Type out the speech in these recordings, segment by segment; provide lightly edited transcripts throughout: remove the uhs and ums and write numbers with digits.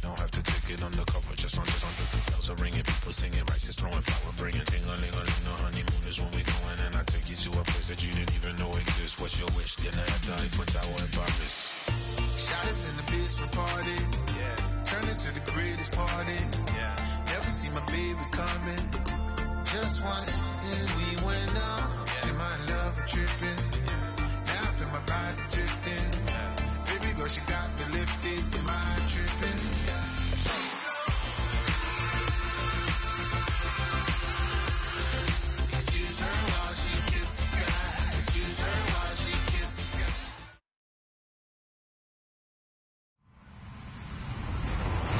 don't have to take it undercover, just under the bells are ringing, people singing, rice is throwing flour, bringing ding-a-ling-a-ling, the honeymoon is when we going, and I take you to a place that you didn't even know exists. What's your wish? Gonna have to Eiffel Tower in Paris. Shot us in the basement party, yeah. Turn into the greatest party, yeah. Never see my baby coming. Just once, and we went up, yeah. And my love was tripping, yeah. Now I feel my body drifting, yeah. Baby girl, she got me lifted, the mind tripping, yeah. Excuse her while she kisses the sky. Excuse her while she kisses the sky.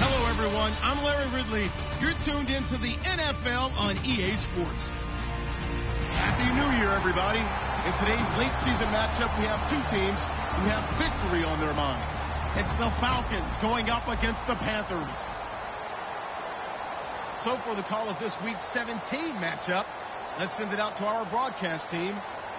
Hello, everyone. I'm Larry Ridley. You're tuned into the NFL on EA Sports. Happy New Year, everybody. In today's late season matchup, we have two teams who have victory on their minds. It's the Falcons going up against the Panthers. So for the call of this week's 17 matchup, let's send it out to our broadcast team,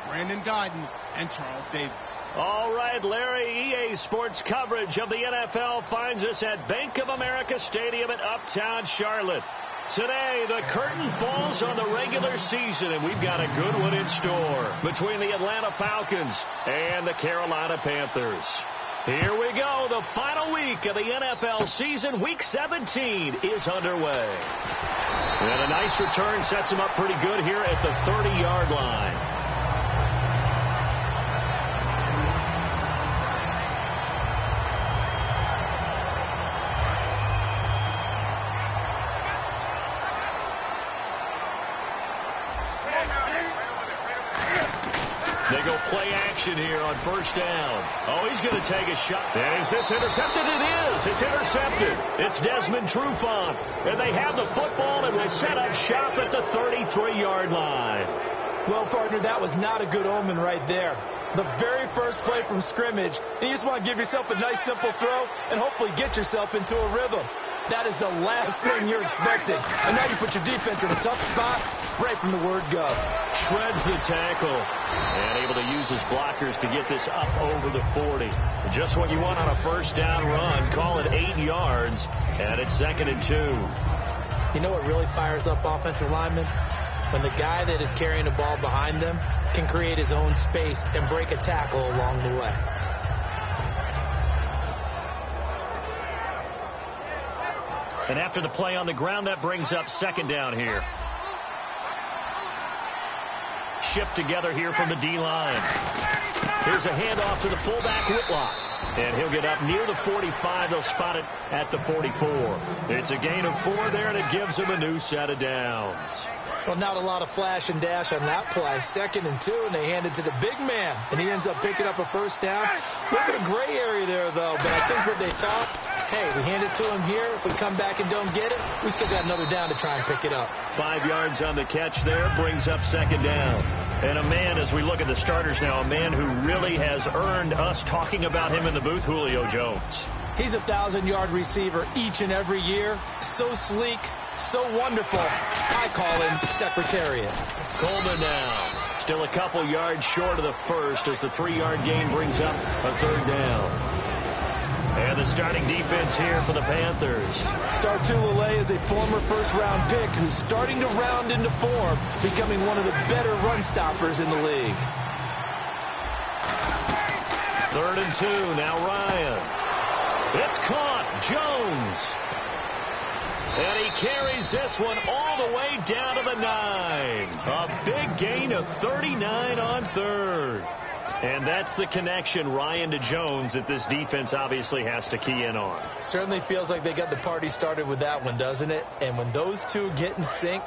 Brandon Guyton and Charles Davis. All right, Larry, EA Sports coverage of the NFL finds us at Bank of America Stadium in Uptown Charlotte. Today, the curtain falls on the regular season, and we've got a good one in store between the Atlanta Falcons and the Carolina Panthers. Here we go. The final week of the NFL season, Week 17, is underway. And a nice return sets him up pretty good here at the 30-yard line. They go play action here on first down. Oh, he's going to take a shot. And is this intercepted? It is. It's intercepted. It's Desmond Trufant. And they have the football and will set up shop at the 33-yard line. Well, partner, that was not a good omen right there. The very first play from scrimmage, you just want to give yourself a nice, simple throw and hopefully get yourself into a rhythm. That is the last thing you're expecting. And now you put your defense in a tough spot right from the word go. Shreds the tackle and able to use his blockers to get this up over the 40. Just what you want on a first down run. Call it 8 yards, and it's 2nd and 2. You know what really fires up offensive linemen? When the guy that is carrying the ball behind them can create his own space and break a tackle along the way. And after the play on the ground, that brings up 2nd down here. Shipped together here from the D-line. Here's a handoff to the fullback, Whitlock. And he'll get up near the 45. They'll spot it at the 44. It's a gain of 4 there, and it gives them a new set of downs. Well, not a lot of flash and dash on that play. 2nd and 2, and they hand it to the big man. And he ends up picking up a first down. A little bit of gray area there, though. But I think what they thought, hey, we hand it to him here. If we come back and don't get it, we still got another down to try and pick it up. 5 yards on the catch there brings up 2nd down. And a man, as we look at the starters now, a man who really has earned us talking about him in the booth, Julio Jones. He's a 1,000-yard receiver each and every year. So sleek, so wonderful. I call him Secretariat. Coleman now. Still a couple yards short of the first as the 3-yard gain brings up a 3rd down. And the starting defense here for the Panthers. Startulele is a former first-round pick who's starting to round into form, becoming one of the better run stoppers in the league. 3rd and 2. Now Ryan. It's caught. Jones. And he carries this one all the way down to the 9. A big gain of 39 on 3rd. And that's the connection, Ryan to Jones, that this defense obviously has to key in on. Certainly feels like they got the party started with that one, doesn't it? And when those two get in sync,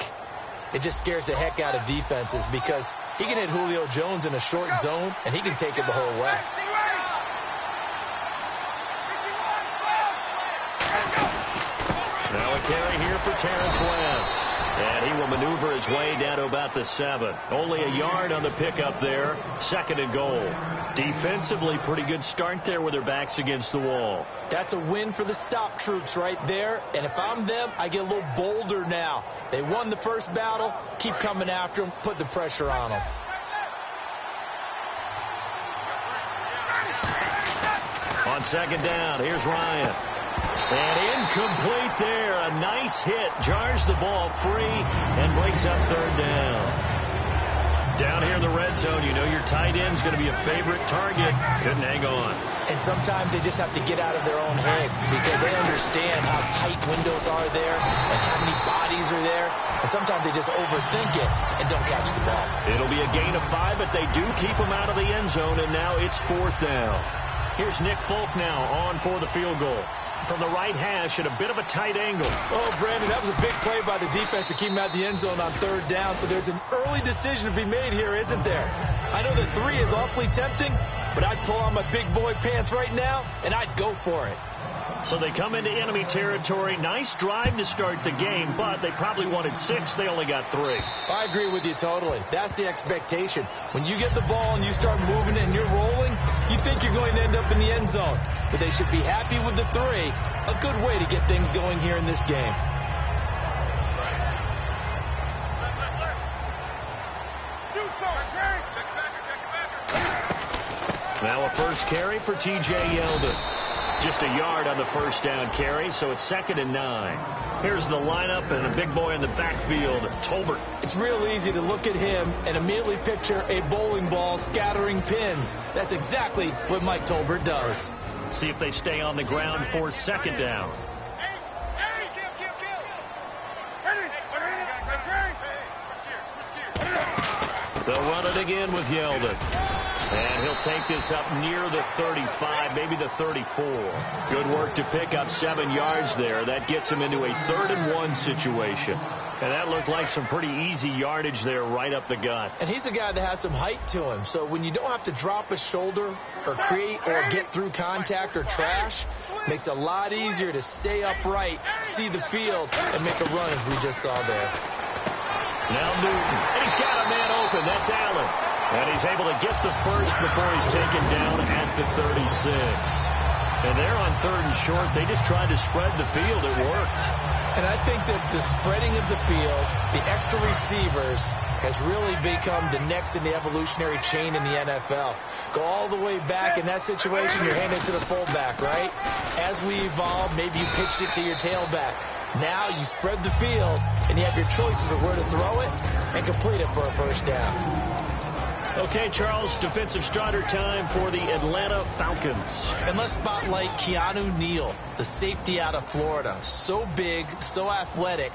it just scares the heck out of defenses because he can hit Julio Jones in a short zone, and he can take it the whole way. Now a carry here for Terrence West. And he will maneuver his way down to about the 7. Only a yard on the pickup there. 2nd and goal. Defensively, pretty good start there with their backs against the wall. That's a win for the stop troops right there. And if I'm them, I get a little bolder now. They won the first battle. Keep coming after them. Put the pressure on them. On 2nd down, here's Ryan. And incomplete there. A nice hit. Jars the ball free and brings up third down. Down here in the red zone, you know your tight end's going to be a favorite target. Couldn't hang on. And sometimes they just have to get out of their own head because they understand how tight windows are there and how many bodies are there. And sometimes they just overthink it and don't catch the ball. It'll be a gain of 5, but they do keep them out of the end zone, and now it's fourth down. Here's Nick Folk now on for the field goal. From the right hash at a bit of a tight angle. Oh, Brandon, that was a big play by the defense to keep him out of the end zone on third down. So there's an early decision to be made here, isn't there? I know that 3 is awfully tempting, but I'd pull on my big boy pants right now, and I'd go for it. So they come into enemy territory. Nice drive to start the game, but they probably wanted 6. They only got 3. I agree with you totally. That's the expectation. When you get the ball and you start moving it and you're rolling, you think you're going to end up in the end zone. But they should be happy with the 3. A good way to get things going here in this game. Now a first carry for T.J. Yeldon. Just a yard on the first down carry, so it's 2nd and 9. Here's the lineup and a big boy in the backfield, Tolbert. It's real easy to look at him and immediately picture a bowling ball scattering pins. That's exactly what Mike Tolbert does. See if they stay on the ground for 2nd down. They'll run it again with Yeldon. And he'll take this up near the 35, maybe the 34. Good work to pick up 7 yards there. That gets him into a 3rd and 1 situation. And that looked like some pretty easy yardage there right up the gut. And he's a guy that has some height to him. So when you don't have to drop a shoulder or create or get through contact or trash, makes it a lot easier to stay upright, see the field, and make a run as we just saw there. Now Newton. And he's got a man open. That's Allen. And he's able to get the first before he's taken down at the 36. And they're on 3rd and short. They just tried to spread the field. It worked. And I think that the spreading of the field, the extra receivers, has really become the next in the evolutionary chain in the NFL. Go all the way back in that situation, you're handing it to the fullback, right? As we evolve, maybe you pitched it to your tailback. Now you spread the field, and you have your choices of where to throw it and complete it for a first down. Okay, Charles, defensive starter time for the Atlanta Falcons. And let's spotlight Keanu Neal, the safety out of Florida. So big, so athletic.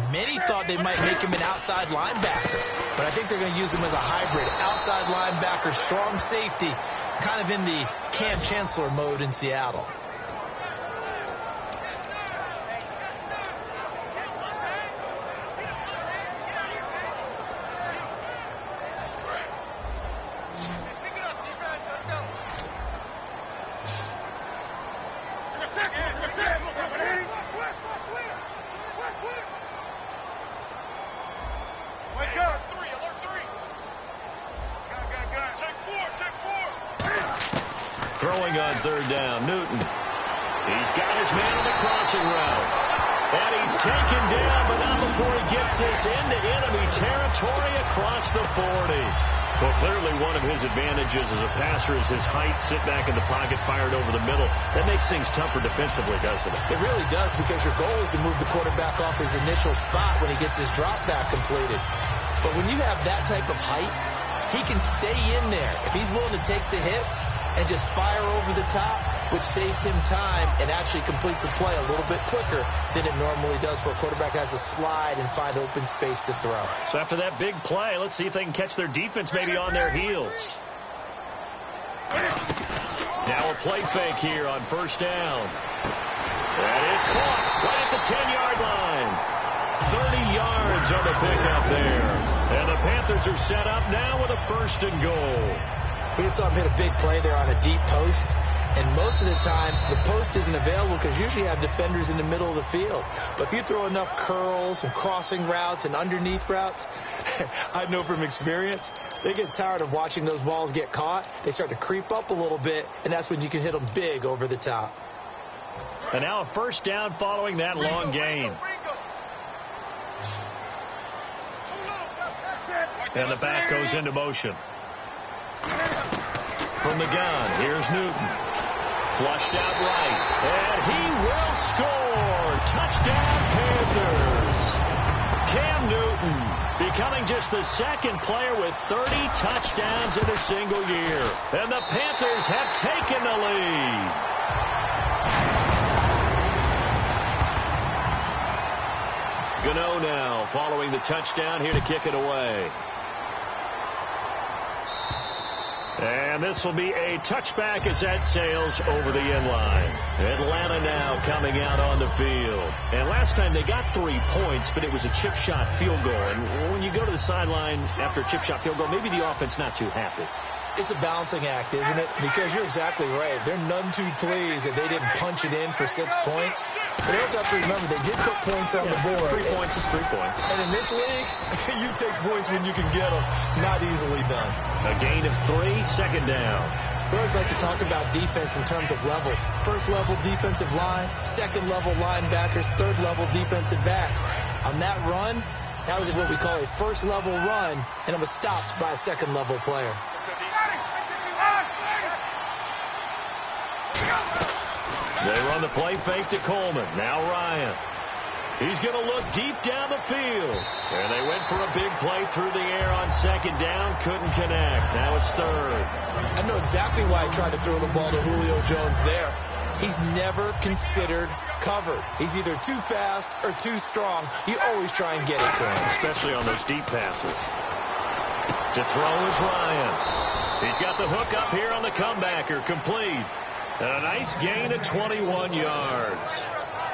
Many thought they might make him an outside linebacker, but I think they're going to use him as a hybrid. Outside linebacker, strong safety, kind of in the Cam Chancellor mode in Seattle. Throwing on 3rd down, Newton. He's got his man on the crossing route. And he's taken down, but not before he gets this into enemy territory across the 40. Well, clearly one of his advantages as a passer is his height. Sit back in the pocket, fired over the middle. That makes things tougher defensively, doesn't it? It really does, because your goal is to move the quarterback off his initial spot when he gets his drop back completed. But when you have that type of height, he can stay in there. If he's willing to take the hits and just fire over the top, which saves him time and actually completes a play a little bit quicker than it normally does for a quarterback has to slide and find open space to throw. So after that big play, let's see if they can catch their defense maybe on their heels. Now a play fake here on 1st down. That is caught right at the 10-yard line. 30 yards on the pickup there. And the Panthers are set up now with a 1st and goal. We just saw him hit a big play there on a deep post. And most of the time, the post isn't available because usually you have defenders in the middle of the field. But if you throw enough curls and crossing routes and underneath routes, I know from experience, they get tired of watching those balls get caught. They start to creep up a little bit, and that's when you can hit them big over the top. And now a 1st down following that long gain. And the back goes into motion. From the gun, here's Newton. Flushed out right. And he will becoming just the second player with 30 touchdowns in a single year. And the Panthers have taken the lead. Gano now following the touchdown here to kick it away. And this will be a touchback as that sails over the end line. Atlanta now coming out on the field. And last time they got 3 points, but it was a chip shot field goal. And when you go to the sideline after a chip shot field goal, maybe the offense not too happy. It's a balancing act, isn't it? Because you're exactly right. They're none too pleased that they didn't punch it in for 6 points. But they also have to remember they did put points on the board. 3 points is 3 points. And in this league, you take points when you can get them. Not easily done. A gain of 3, second down. We always like to talk about defense in terms of levels. First level defensive line, second level linebackers, third level defensive backs. On that run, that was what we call a first level run, and it was stopped by a second level player. They run the play fake to Coleman. Now Ryan. He's going to look deep down the field. And they went for a big play through the air on second down. Couldn't connect. Now it's third. I know exactly why I tried to throw the ball to Julio Jones there. He's never considered covered. He's either too fast or too strong. You always try and get it to him. Especially on those deep passes. To throw is Ryan. He's got the hook up here on the comebacker. Complete. And a nice gain of 21 yards.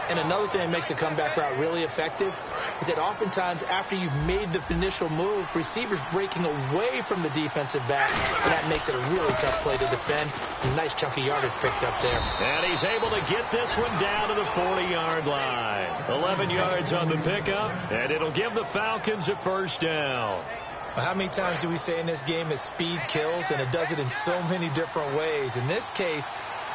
And another thing that makes the comeback route really effective is that oftentimes after you've made the initial move, receivers breaking away from the defensive back, and that makes it a really tough play to defend. A nice chunky yardage picked up there. And he's able to get this one down to the 40-yard line. 11 yards on the pickup, and it'll give the Falcons a first down. Well, how many times do we say in this game that speed kills, and it does it in so many different ways. In this case,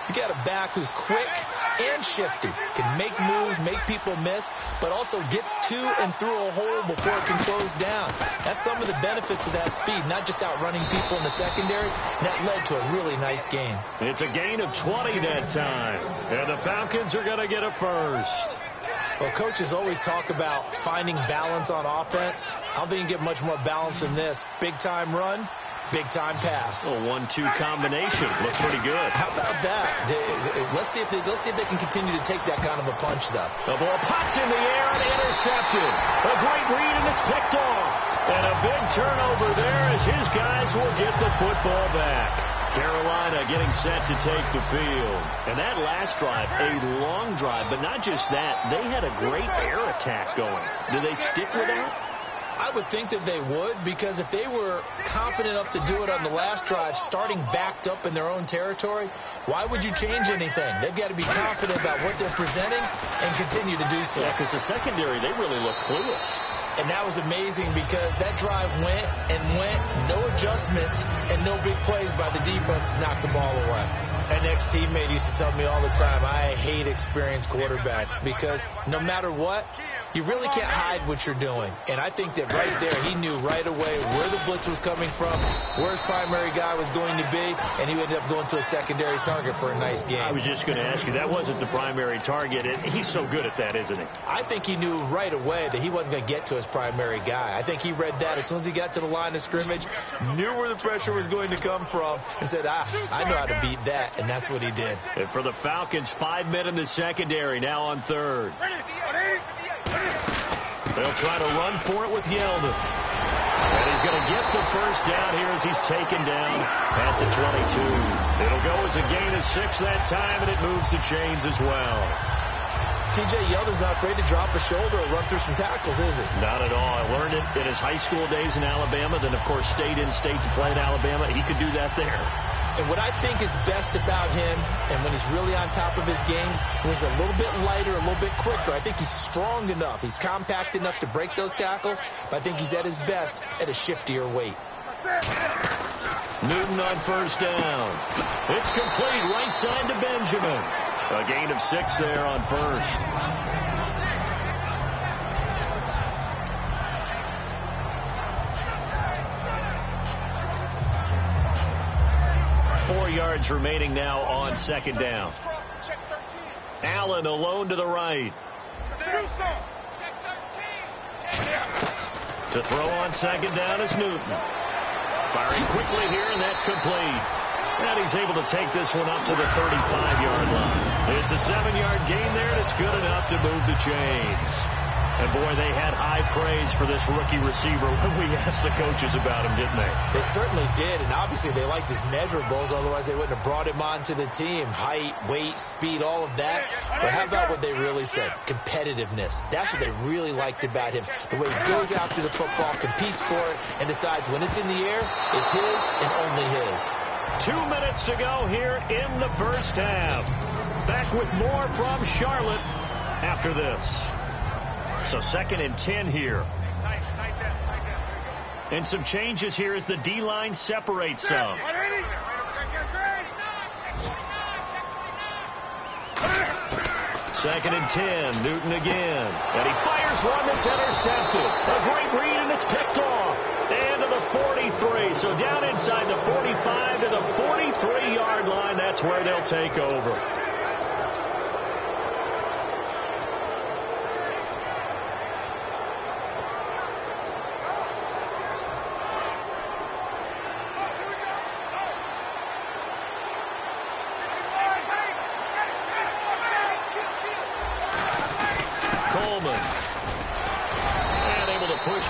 you got a back who's quick and shifty, can make moves, make people miss, but also gets to and through a hole before it can close down. That's some of the benefits of that speed, not just outrunning people in the secondary. That led to a really nice gain. It's a gain of 20 that time, and the Falcons are going to get a first. Well, coaches always talk about finding balance on offense. I don't think you can get much more balance than this. Big-time run, big-time pass. A 1-2 combination. Looked pretty good. How about that? Let's see if they can continue to take that kind of a punch, though. The ball popped in the air and intercepted. A great read, and it's picked off. And a big turnover there as his guys will get the football back. Carolina getting set to take the field. And that last drive, a long drive, but not just that. They had a great air attack going. Do they stick with that? I would think that they would, because if they were confident enough to do it on the last drive, starting backed up in their own territory, why would you change anything? They've got to be confident about what they're presenting and continue to do so. Yeah, because the secondary, they really look clueless. And that was amazing because that drive went and went, no adjustments and no big plays by the defense to knock the ball away. An ex-teammate used to tell me all the time, I hate experienced quarterbacks because no matter what, you really can't hide what you're doing. And I think that right there, he knew right away where the blitz was coming from, where his primary guy was going to be, and he ended up going to a secondary target for a nice game. I was just going to ask you, that wasn't the primary target, and he's so good at that, isn't he? I think he knew right away that he wasn't going to get to his primary guy. I think he read that as soon as he got to the line of scrimmage, knew where the pressure was going to come from, and said, I know how to beat that, and that's what he did. And for the Falcons, 5 men in the secondary, now on third. They'll try to run for it with Yeldon. And he's going to get the first down here as he's taken down at the 22. It'll go as a gain of 6 that time, and it moves the chains as well. T.J. Yeldon's not afraid to drop a shoulder or run through some tackles, is he? Not at all. I learned it in his high school days in Alabama, then, of course, stayed in state to play in Alabama. He could do that there. And what I think is best about him, and when he's really on top of his game, when he's a little bit lighter, a little bit quicker, I think he's strong enough. He's compact enough to break those tackles, but I think he's at his best at a shiftier weight. Newton on first down. It's complete right side to Benjamin. A gain of 6 there on first. Yards remaining now on second down. Allen alone to the right. To throw on second down is Newton. Firing quickly here, and that's complete. And he's able to take this one up to the 35-yard line. It's a 7-yard gain there, and it's good enough to move the chains. And, boy, they had high praise for this rookie receiver when we asked the coaches about him, didn't they? They certainly did, and obviously they liked his measurables. Otherwise, they wouldn't have brought him onto the team. Height, weight, speed, all of that. But how about what they really said? Competitiveness. That's what they really liked about him. The way he goes after the football, competes for it, and decides when it's in the air, it's his and only his. 2 minutes to go here in the first half. Back with more from Charlotte after this. So 2nd and 10 here. And some changes here as the D-line separates some. 2nd and 10. Newton again. And he fires one that's intercepted. A great read, and it's picked off. And to the 43. So down inside the 45 to the 43-yard line. That's where they'll take over.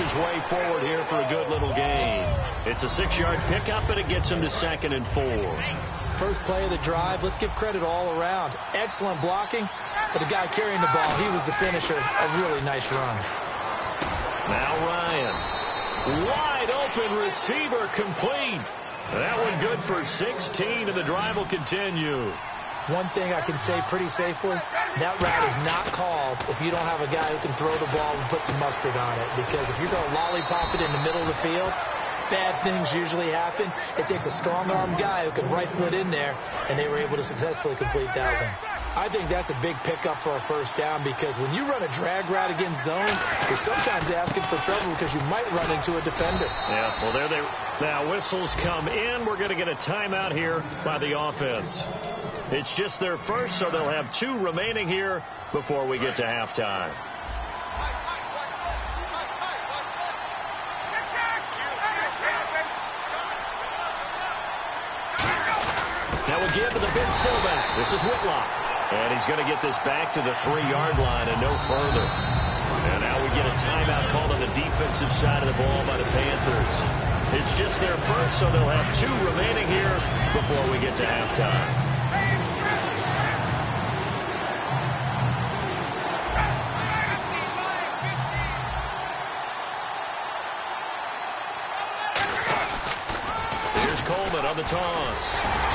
Way forward here for a good little gain. It's a 6-yard pickup, and it gets him to 2nd and 4. First play of the drive. Let's give credit all around. Excellent blocking, but the guy carrying the ball, he was the finisher. A really nice run. Now Ryan. Wide open receiver complete. That one good for 16, and the drive will continue. One thing I can say pretty safely, that route is not called if you don't have a guy who can throw the ball and put some mustard on it. Because if you're going to lollipop it in the middle of the field, bad things usually happen. It takes a strong-arm guy who can rifle it in there, and they were able to successfully complete that one. I think that's a big pickup for a first down, because when you run a drag route against zone, you're sometimes asking for trouble because you might run into a defender. Yeah, well, there they now whistles come in. We're going to get a timeout here by the offense. It's just their first, so they'll have 2 remaining here before we get to halftime. Now again to the big fullback. This is Whitlock. And he's going to get this back to the 3-yard line and no further. And now we get a timeout called on the defensive side of the ball by the Panthers. It's just their first, so they'll have 2 remaining here before we get to halftime. On the toss.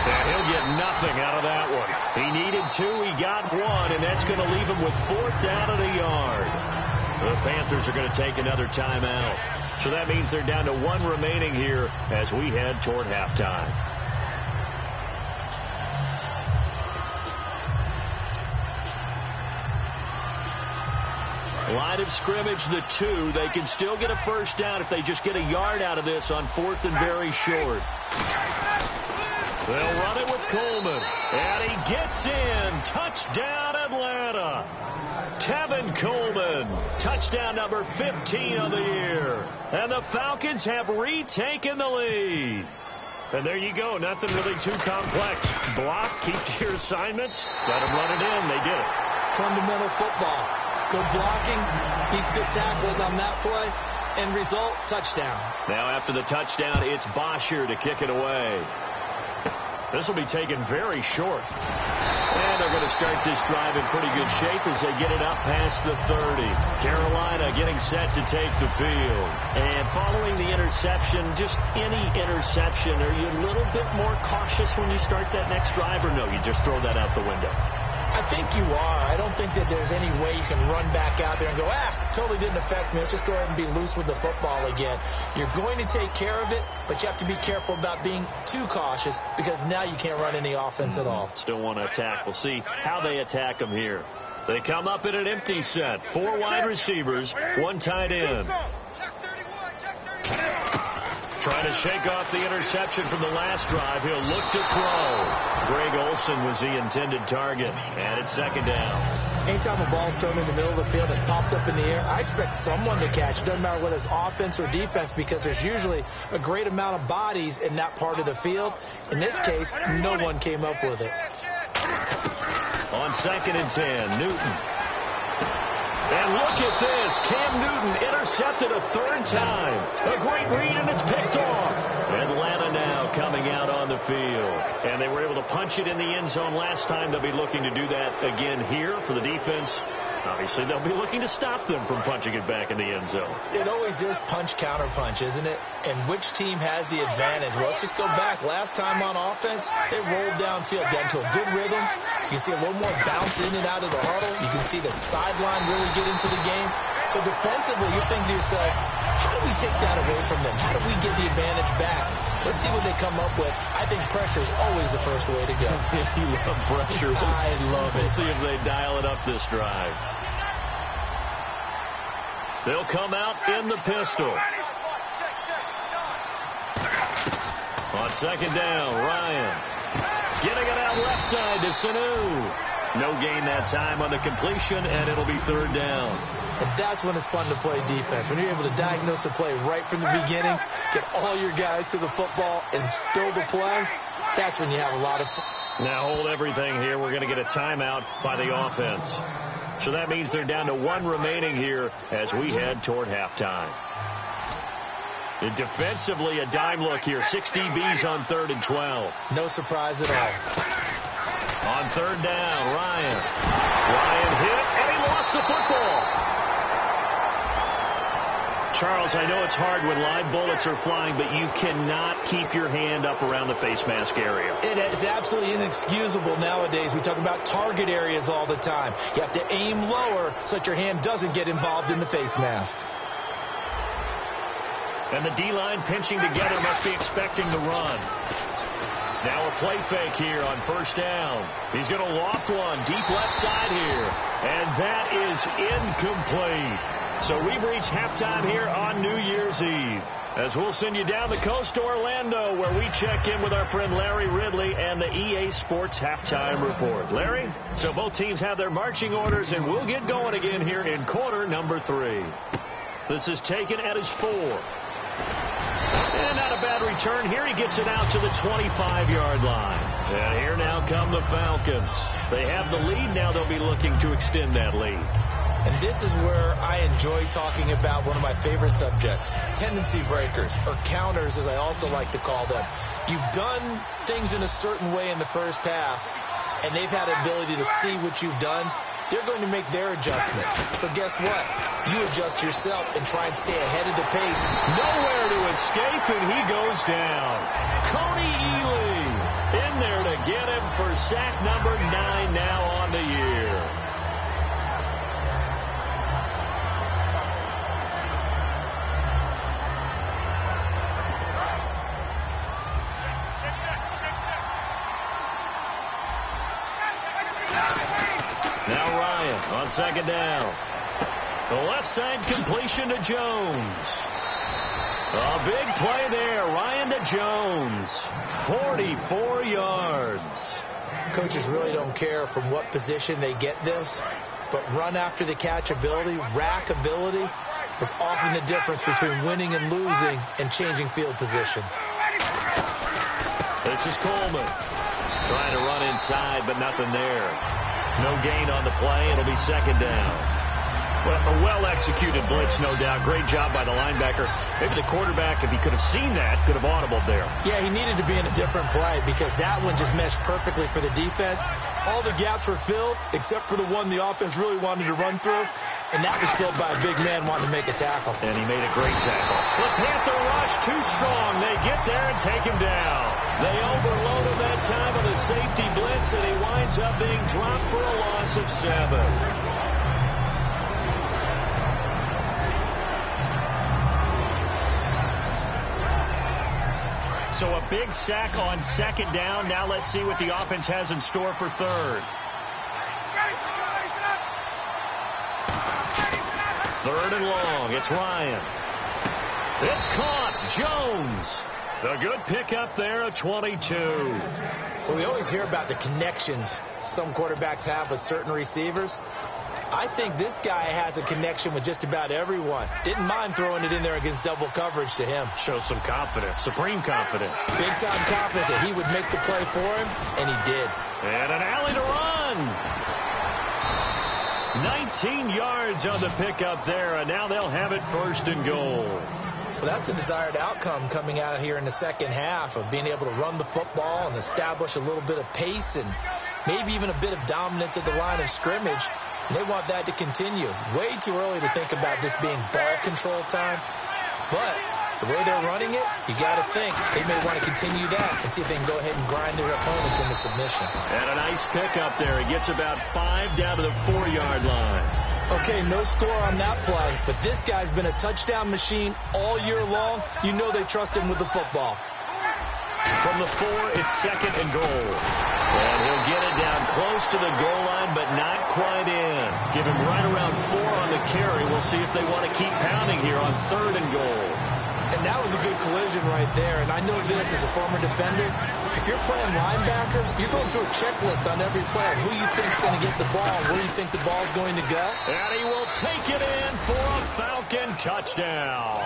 And he'll get nothing out of that one. He needed 2, he got 1, and that's going to leave him with 4th down and a yard. The Panthers are going to take another timeout. So that means they're down to 1 remaining here as we head toward halftime. Line of scrimmage, the 2. They can still get a first down if they just get a yard out of this on 4th and very short. They'll run it with Coleman. And he gets in. Touchdown, Atlanta. Tevin Coleman. Touchdown number 15 of the year. And the Falcons have retaken the lead. And there you go. Nothing really too complex. Block, keep to your assignments. Let them run it in. They did it. Fundamental football. Good blocking, beats good tackling on that play. End result, touchdown. Now after the touchdown, it's Bosher to kick it away. This will be taken very short. And they're going to start this drive in pretty good shape as they get it up past the 30. Carolina getting set to take the field. And following the interception, just any interception, are you a little bit more cautious when you start that next drive, or no, you just throw that out the window? I think you are. I don't think that there's any way you can run back out there and go, totally didn't affect me. Let's just go ahead and be loose with the football again. You're going to take care of it, but you have to be careful about being too cautious, because now you can't run any offense at all. Still want to attack. We'll see how they attack them here. They come up in an empty set. 4 wide receivers, 1 tight end. Trying to shake off the interception from the last drive. He'll look to throw. Greg Olsen was the intended target. And it's 2nd down. Anytime a ball's thrown in the middle of the field that's popped up in the air, I expect someone to catch. It doesn't matter whether it's offense or defense, because there's usually a great amount of bodies in that part of the field. In this case, no one came up with it. On 2nd and 10, Newton. And look at this. Cam Newton intercepted a 3rd time. A great read, and it's picked off. Atlanta now coming out on the field. And they were able to punch it in the end zone last time. They'll be looking to do that again here for the defense. Obviously, they'll be looking to stop them from punching it back in the end zone. It always is punch, counter punch, isn't it? And which team has the advantage? Well, let's just go back. Last time on offense, they rolled downfield, got into a good rhythm. You can see a little more bounce in and out of the huddle. You can see the sideline really get into the game. So defensively, you're thinking to yourself, how do we take that away from them? How do we get the advantage back? Let's see what they come up with. I think pressure is always the first way to go. You love pressure. I love it. We'll see if they dial it up this drive. They'll come out in the pistol. On 2nd down, Ryan. Getting it out left side to Sanu. No gain that time on the completion, and it'll be 3rd down. And that's when it's fun to play defense. When you're able to diagnose the play right from the beginning, get all your guys to the football, and still the play, that's when you have a lot of fun. Now hold everything here. We're going to get a timeout by the offense. So that means they're down to 1 remaining here as we head toward halftime. And defensively, a dime look here. 6 DBs on 3rd and 12. No surprise at all. On 3rd down, Ryan. Ryan hit, and he lost the football. Charles, I know it's hard when live bullets are flying, but you cannot keep your hand up around the face mask area. It is absolutely inexcusable nowadays. We talk about target areas all the time. You have to aim lower so that your hand doesn't get involved in the face mask. And the D-line pinching together must be expecting the run. Now a play fake here on 1st down. He's going to loft one deep left side here. And that is incomplete. So we've reached halftime here on New Year's Eve, as we'll send you down the coast to Orlando, where we check in with our friend Larry Ridley and the EA Sports Halftime Report. Larry, so both teams have their marching orders, and we'll get going again here in quarter number 3. This is taken at his 4. And not a bad return here. He gets it out to the 25-yard line. And here now come the Falcons. They have the lead. Now they'll be looking to extend that lead. And this is where I enjoy talking about one of my favorite subjects, tendency breakers, or counters, as I also like to call them. You've done things in a certain way in the first half, and they've had the ability to see what you've done. They're going to make their adjustments. So guess what? You adjust yourself and try and stay ahead of the pace. Nowhere to escape, and he goes down. Coney Ely in there to get him for sack number 9 now on the year. Now Ryan on 2nd down. The left side completion to Jones. A big play there. Ryan to Jones. 44 yards. Coaches really don't care from what position they get this, but run after the catch ability, rack ability, is often the difference between winning and losing and changing field position. This is Coleman. Trying to run inside, but nothing there. No gain on the play. It'll be 2nd down. Well, a well-executed blitz, no doubt. Great job by the linebacker. Maybe the quarterback, if he could have seen that, could have audibled there. Yeah, he needed to be in a different play because that one just meshed perfectly for the defense. All the gaps were filled except for the one the offense really wanted to run through, and that was filled by a big man wanting to make a tackle. And he made a great tackle. The Panther rush too strong. They get there and take him down. They overload him that time with a safety blitz, and he winds up being dropped for a loss of 7. So a big sack on 2nd down. Now let's see what the offense has in store for 3rd. 3rd and long. It's Ryan. It's caught. Jones. A good pickup there, a 22. Well, we always hear about the connections some quarterbacks have with certain receivers. I think this guy has a connection with just about everyone. Didn't mind throwing it in there against double coverage to him. Shows some confidence, supreme confidence. Big-time confidence that he would make the play for him, and he did. And an alley to run. 19 yards on the pickup there, and now they'll have it first and goal. Well, that's the desired outcome coming out here in the second half of being able to run the football and establish a little bit of pace and maybe even a bit of dominance at the line of scrimmage. And they want that to continue. Way too early to think about this being ball control time. But the way they're running it, you got to think they may want to continue that and see if they can go ahead and grind their opponents into submission. And a nice pickup there. He gets about 5 down to the 4-yard line. Okay, no score on that play, but this guy's been a touchdown machine all year long. You know they trust him with the football. From the 4, it's second and goal. And he'll get it down close to the goal line, but not quite in. Give him right around 4 on the carry. We'll see if they want to keep pounding here on 3rd and goal. And that was a good collision right there. And I know this as a former defender. If you're playing linebacker, you're going through a checklist on every play. Who you think's going to get the ball, where you think the ball's going to go. And he will take it in for a Falcon touchdown.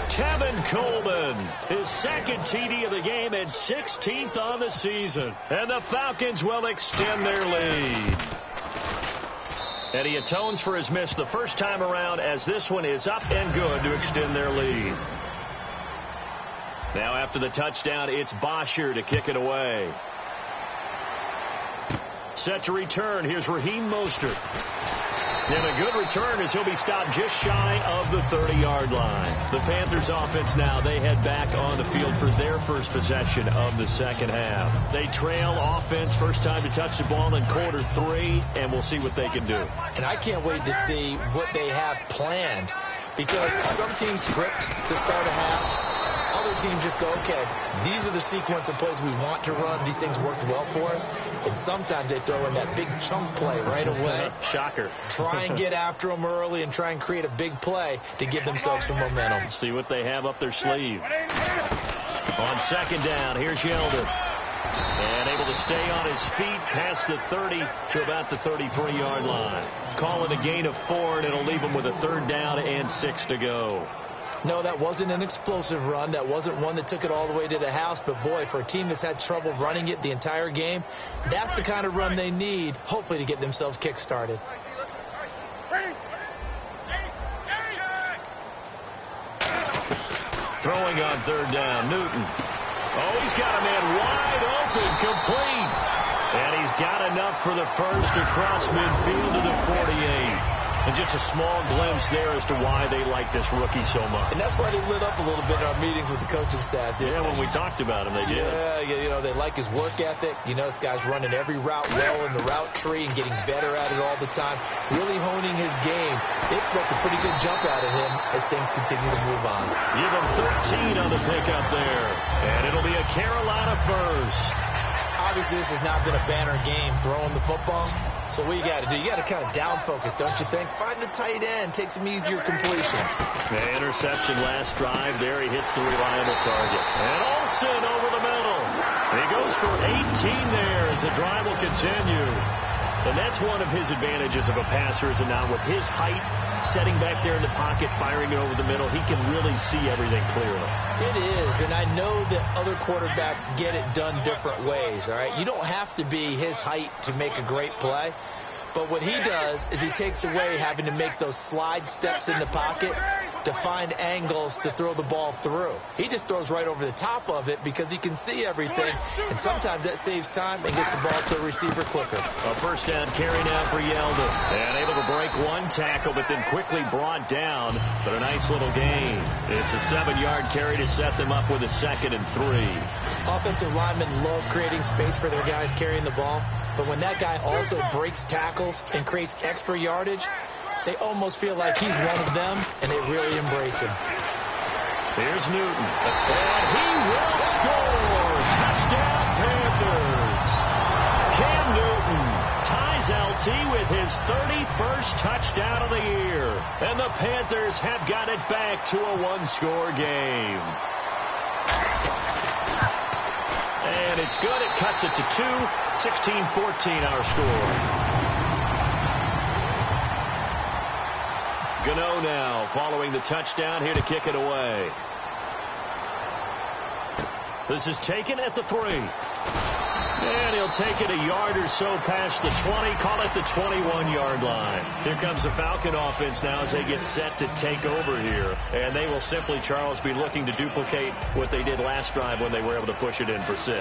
Tevin Coleman, his second TD of the game and 16th on the season. And the Falcons will extend their lead. And he atones for his miss the first time around as this one is up and good to extend their lead. Now after the touchdown, it's Bosher to kick it away. Set to return. Here's Raheem Mostert. And a good return as he'll be stopped just shy of the 30-yard line. The Panthers offense now, they head back on the field for their first possession of the second half. They trail offense, first time to touch the ball in quarter 3, and we'll see what they can do. And I can't wait to see what they have planned, because some teams script to start a half. Other teams just go, okay, these are the sequence of plays we want to run. These things worked well for us. And sometimes they throw in that big chunk play right away. Shocker. Try and get after them early and try and create a big play to give themselves some momentum. See what they have up their sleeve. On second down, here's Yeldon. And able to stay on his feet past the 30 to about the 33-yard line. Call it a gain of 4, and it'll leave him with a 3rd down and 6 to go. No, that wasn't an explosive run. That wasn't one that took it all the way to the house. But, boy, for a team that's had trouble running it the entire game, that's the kind of run they need, hopefully, to get themselves kick-started. Throwing on 3rd down, Newton. Oh, he's got a man wide open, complete. And he's got enough for the first across midfield to the 48. And just a small glimpse there as to why they like this rookie so much. And that's why they lit up a little bit in our meetings with the coaching staff. Yeah, when we talked about him, they did. Yeah, you know, they like his work ethic. You know, this guy's running every route well in the route tree and getting better at it all the time. Really honing his game. They expect a pretty good jump out of him as things continue to move on. Give him 13 on the pickup there. And it'll be a Carolina first. Obviously, this has not been a banner game throwing the football. So what you got to do, you got to kind of down focus, don't you think? Find the tight end, take some easier completions. The interception last drive there. He hits the reliable target. And Olsen over the middle. He goes for 18 there as the drive will continue. And that's one of his advantages of a passer, is it not? With his height, setting back there in the pocket, firing it over the middle, he can really see everything clearly. It is, and I know that other quarterbacks get it done different ways, all right? You don't have to be his height to make a great play. But what he does is he takes away having to make those slide steps in the pocket to find angles to throw the ball through. He just throws right over the top of it because he can see everything, and sometimes that saves time and gets the ball to a receiver quicker. A first down carry now for Yeldon. And able to break one tackle, but then quickly brought down. But a nice little gain. It's a 7-yard carry to set them up with a 2nd and 3. Offensive linemen love creating space for their guys carrying the ball. But when that guy also breaks tackles and creates extra yardage, they almost feel like he's one of them, and they really embrace him. Here's Newton. And he will score! Touchdown, Panthers! Cam Newton ties LT with his 31st touchdown of the year. And the Panthers have got it back to a 1-score game. And it's good. It cuts it to 2. 16-14 our score. Gano now following the touchdown here to kick it away. This is taken at the 3. And he'll take it a yard or so past the 20, call it the 21-yard line. Here comes the Falcon offense now as they get set to take over here. And they will simply, Charles, be looking to duplicate what they did last drive when they were able to push it in for 6.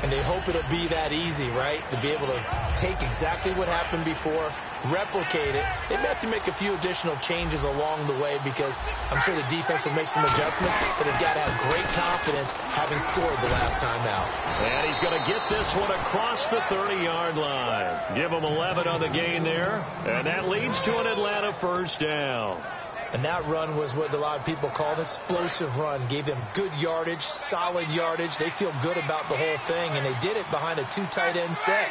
And they hope it'll be that easy, right? To be able to take exactly what happened before, replicate it. They may have to make a few additional changes along the way because I'm sure the defense will make some adjustments, but they've got to have great confidence having scored the last time out. And he's going to get this one across the 30-yard line. Give him 11 on the gain there, and that leads to an Atlanta first down. And that run was what a lot of people call an explosive run. Gave them good yardage, solid yardage. They feel good about the whole thing, and they did it behind a 2 tight end set.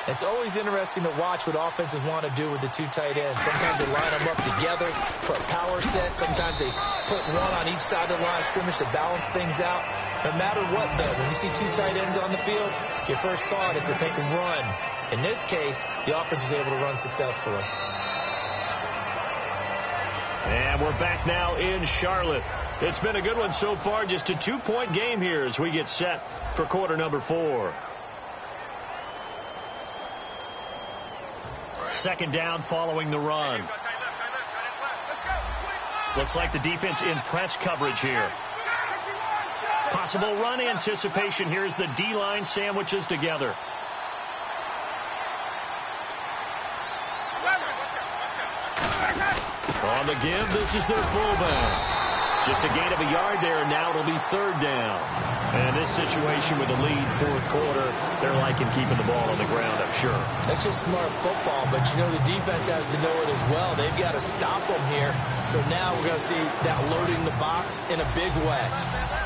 It's always interesting to watch what offenses want to do with the 2 tight ends. Sometimes they line them up together for a power set. Sometimes they put one on each side of the line of scrimmage to balance things out. No matter what, though, when you see 2 tight ends on the field, your first thought is to think run. In this case, the offense was able to run successfully. And we're back now in Charlotte. It's been a good one so far. Just a 2-point game here as we get set for quarter number 4. Second down following the run. Looks like the defense in press coverage here. Possible run anticipation here as the D-line sandwiches together. On the give, this is their fullback. Just a gain of a yard there, and now it'll be third down. And this situation with the lead fourth quarter, they're liking keeping the ball on the ground, I'm sure. That's just smart football, but you know the defense has to know it as well. They've got to stop them here. So now we're going to see that loading the box in a big way.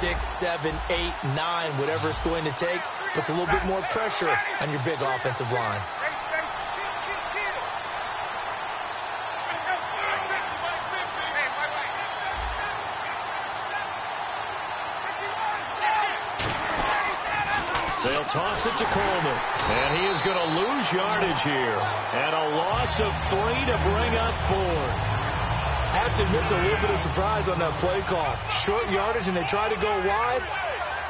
6, 7, 8, 9, whatever it's going to take, puts a little bit more pressure on your big offensive line. They'll toss it to Coleman, and he is going to lose yardage here. And a loss of 3 to bring up 4. I have to admit, it's a little bit of surprise on that play call. Short yardage, and they try to go wide.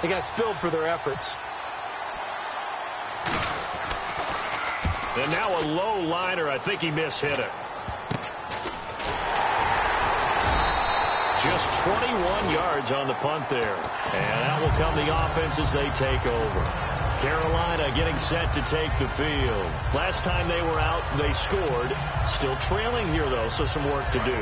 They got spilled for their efforts. And now a low liner. I think he mishit it. Just 21 yards on the punt there. And that will come the offense as they take over. Carolina getting set to take the field. Last time they were out, they scored. Still trailing here, though, so some work to do.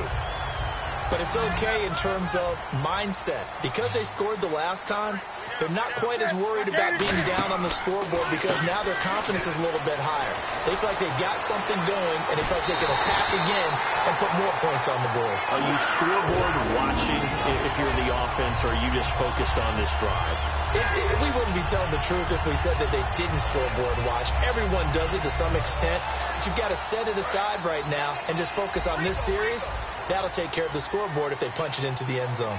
But it's okay in terms of mindset. Because they scored the last time, they're not quite as worried about being down on the scoreboard because now their confidence is a little bit higher. They feel like they've got something going, and they feel like they can attack again and put more points on the board. Are you scoreboard watching if you're the offense, or are you just focused on this drive? We wouldn't be telling the truth if we said that they didn't scoreboard watch. Everyone does it to some extent. But you've got to set it aside right now and just focus on this series. That'll take care of the scoreboard if they punch it into the end zone.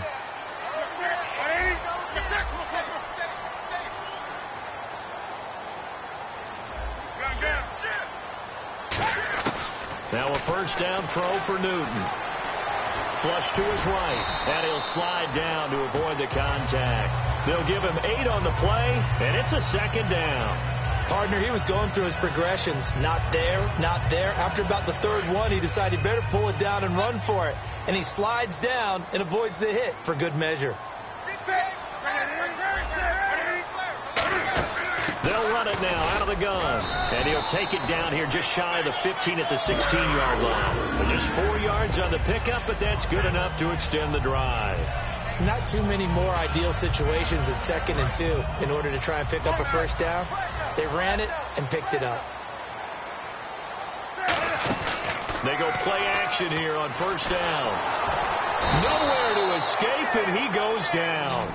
Now a first down throw for Newton. Flush to his right, and he'll slide down to avoid the contact. They'll give him 8 on the play, and it's a second down. Partner, he was going through his progressions. Not there, not there. After about the third one, he decided he better pull it down and run for it. And he slides down and avoids the hit for good measure. They'll run it now out of the gun. And he'll take it down here just shy of the 15 at the 16-yard line. Just 4 yards on the pickup, but that's good enough to extend the drive. Not too many more ideal situations at 2nd and 2 in order to try and pick up a first down. They ran it and picked it up. They go play action here on first down. Nowhere to escape, and he goes down.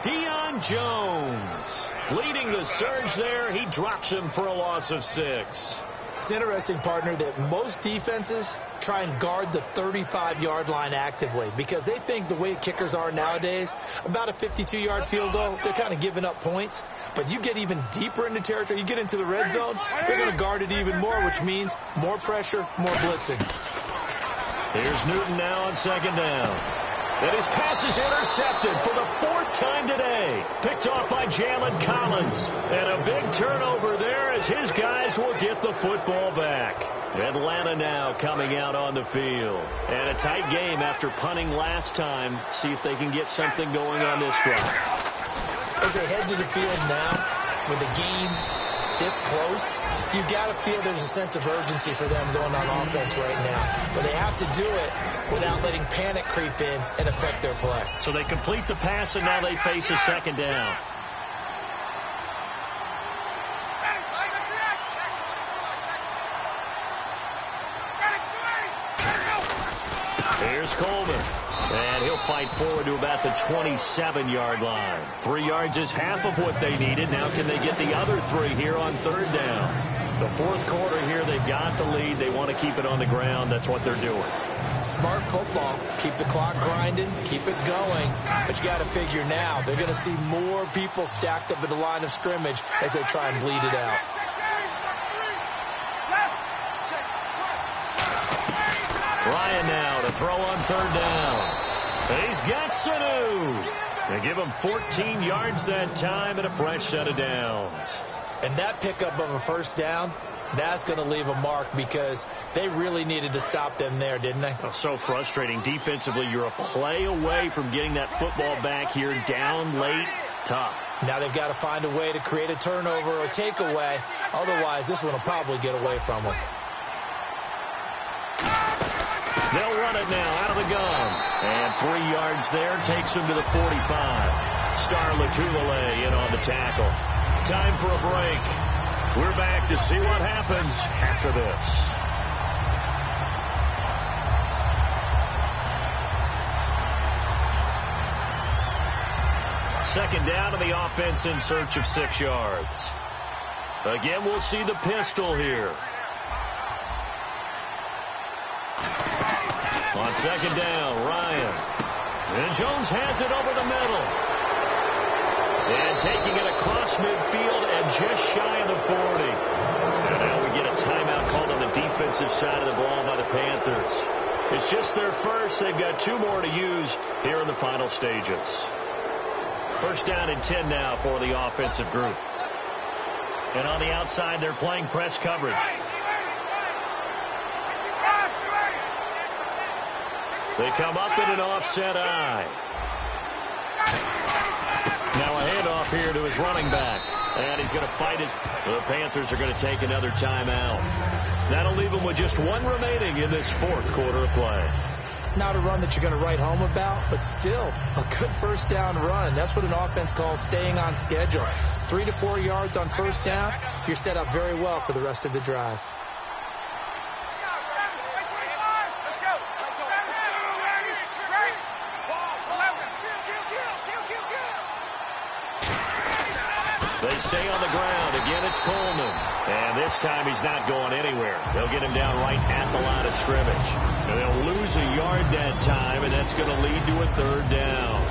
Deion Jones leading the surge there. He drops him for a loss of 6. It's interesting, partner, that most defenses try and guard the 35-yard line actively because they think the way kickers are nowadays, about a 52-yard field goal, they're kind of giving up points. But you get even deeper into territory, you get into the red zone, they're going to guard it even more, which means more pressure, more blitzing. Here's Newton now on second down. And his pass is intercepted for the fourth time today. Picked off by Jalen Collins. And a big turnover there as his guys will get the football back. Atlanta now coming out on the field. And a tight game after punting last time. See if they can get something going on this drive. As they head to the field now with the game this close, you got to feel there's a sense of urgency for them going on offense right now. But they have to do it without letting panic creep in and affect their play. So they complete the pass, and now they face a second down. Here's Coleman. And he'll fight forward to about the 27-yard line. 3 yards is half of what they needed. Now can they get the other 3 here on third down? The fourth quarter here, they've got the lead. They want to keep it on the ground. That's what they're doing. Smart football. Keep the clock grinding. Keep it going. But you got to figure now they're going to see more people stacked up at the line of scrimmage as they try and bleed it out. Ryan now to throw on third down. He's got Sanu. They give him 14 yards that time and a fresh set of downs. And that pickup of a first down, that's going to leave a mark because they really needed to stop them there, didn't they? Oh, so frustrating. Defensively, you're a play away from getting that football back here down late. Tough. Now they've got to find a way to create a turnover or takeaway. Otherwise, this one will probably get away from them. They'll run it now out of the gun. And 3 yards there takes him to the 45. Star Latulele in on the tackle. Time for a break. We're back to see what happens after this. Second down to the offense in search of 6 yards. Again, we'll see the pistol here. On second down, Ryan. And Jones has it over the middle. And taking it across midfield and just shy of the 40. And now we get a timeout called on the defensive side of the ball by the Panthers. It's just their first. They've got 2 more to use here in the final stages. First down and 10 now for the offensive group. And on the outside, they're playing press coverage. They come up in an offset eye. Now a handoff here to his running back. And he's going to fight his... The Panthers are going to take another timeout. That'll leave them with just 1 remaining in this fourth quarter of play. Not a run that you're going to write home about, but still a good first down run. That's what an offense calls staying on schedule. 3 to 4 yards on first down, you're set up very well for the rest of the drive. They stay on the ground. Again, it's Coleman. And this time he's not going anywhere. They'll get him down right at the line of scrimmage. And they'll lose a yard that time, and that's going to lead to a third down.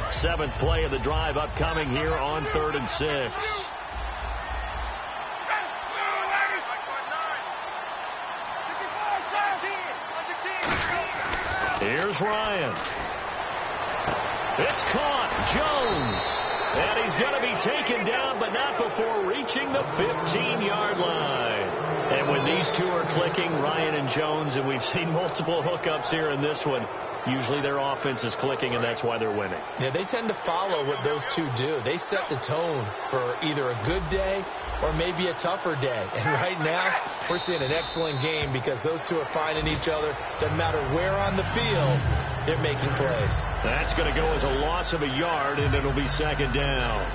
Seventh play of the drive upcoming here on 3rd and 6. Here's Ryan. It's caught. Jones. And he's going to be taken down, but not before reaching the 15-yard line. And when these two are clicking, Ryan and Jones, and we've seen multiple hookups here in this one, usually their offense is clicking, and that's why they're winning. Yeah, they tend to follow what those two do. They set the tone for either a good day or maybe a tougher day. And right now, we're seeing an excellent game because those two are finding each other. Doesn't matter where on the field, they're making plays. That's going to go as a loss of a yard, and it'll be second down.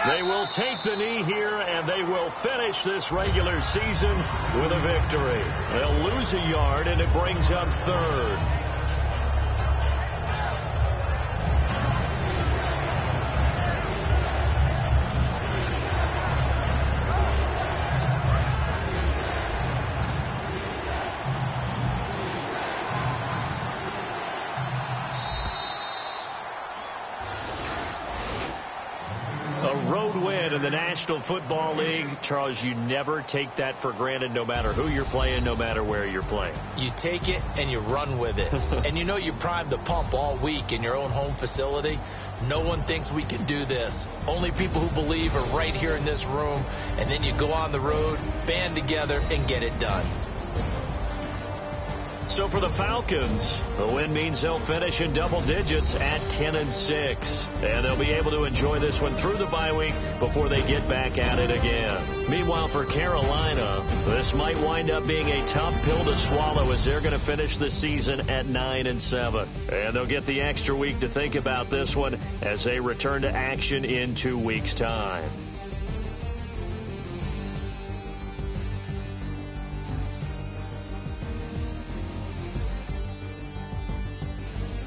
They will take the knee here, and they will finish this regular season with a victory. They'll lose a yard, and it brings up third. In the National Football League, Charles, you never take that for granted, no matter who you're playing, no matter where you're playing. You take it and you run with it. And you know you primed the pump all week in your own home facility. No one thinks we can do this. Only people who believe are right here in this room. And then you go on the road, band together, and get it done. So for the Falcons, the win means they'll finish in double digits at 10-6. And they'll be able to enjoy this one through the bye week before they get back at it again. Meanwhile, for Carolina, this might wind up being a tough pill to swallow as they're going to finish the season at 9-7. And they'll get the extra week to think about this one as they return to action in 2 weeks' time.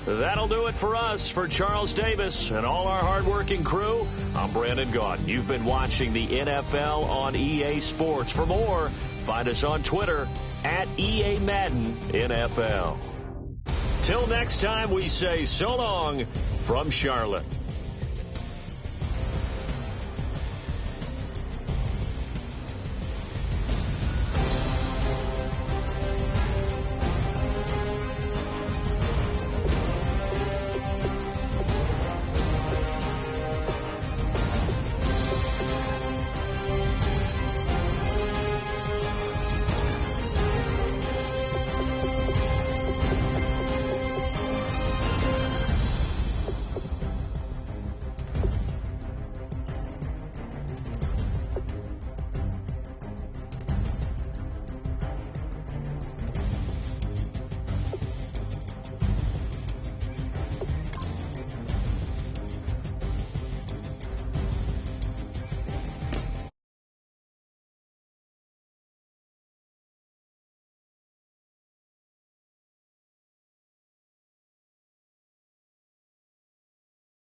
That'll do it for us. For Charles Davis and all our hardworking crew, I'm Brandon Gaudin. You've been watching the NFL on EA Sports. For more, find us on Twitter at EA Madden NFL. Till next time, we say so long from Charlotte.